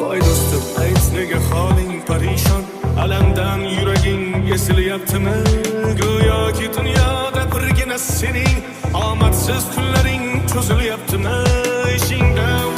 voy do'stim ayt nega holing parishon, alamdan yuraging esilyaptimi? Go'yoki dunyoda birgina sening omadsiz kunlaring cho'zilyaptimi? Ishingda